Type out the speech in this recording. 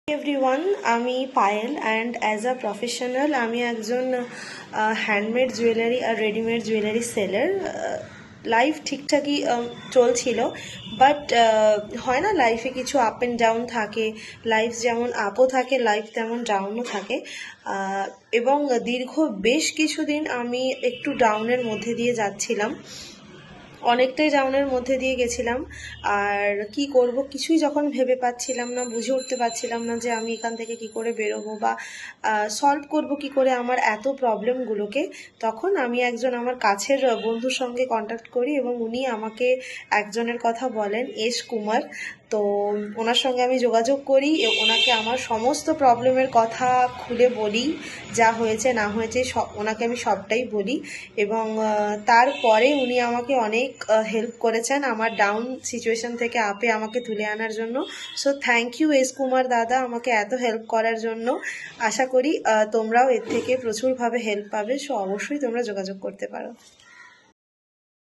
Everyone, আমি Payel and as a professional আমি একজন হ্যান্ডমেড জুয়েলারি আর রেডিমেড জুয়েলারি সেলার। লাইফ ঠিকঠাকই চলছিল, বাট হয় না, লাইফে কিছু আপ অ্যান্ড ডাউন থাকে। লাইফ যেমন আপও থাকে, লাইফ তেমন ডাউনও থাকে। এবং দীর্ঘ বেশ কিছুদিন আমি একটু ডাউনের মধ্যে দিয়ে যাচ্ছিলাম, অনেকটাই ডাউনের মধ্যে দিয়ে গেছিলাম। আর কি করব কিছুই যখন ভেবে পাচ্ছিলাম না, বুঝে উঠতে পারছিলাম না যে আমি এখান থেকে কি করে বেরোবো বা সলভ করব কি করে আমার এত প্রবলেমগুলোকে, তখন আমি একজন আমার কাছের বন্ধুর সঙ্গে কন্ট্যাক্ট করি এবং উনি আমাকে একজনের কথা বলেন, এস কুমার। তো ওনার সঙ্গে আমি যোগাযোগ করি, ওনাকে আমার সমস্ত প্রবলেমের কথা খুলে বলি, যা হয়েছে না হয়েছে ওনাকে আমি সবটাই বলি। এবং তারপরে উনি আমাকে অনেক হেল্প করেছেন আমার ডাউন সিচুয়েশন থেকে আপে আমাকে তুলে আনার জন্য। So thank U S Kumar দাদা, আমাকে এত হেল্প করার জন্য। আশা করি তোমরাও এর থেকে প্রচুরভাবে হেল্প পাবে। সো অবশ্যই তোমরা যোগাযোগ করতে পারো।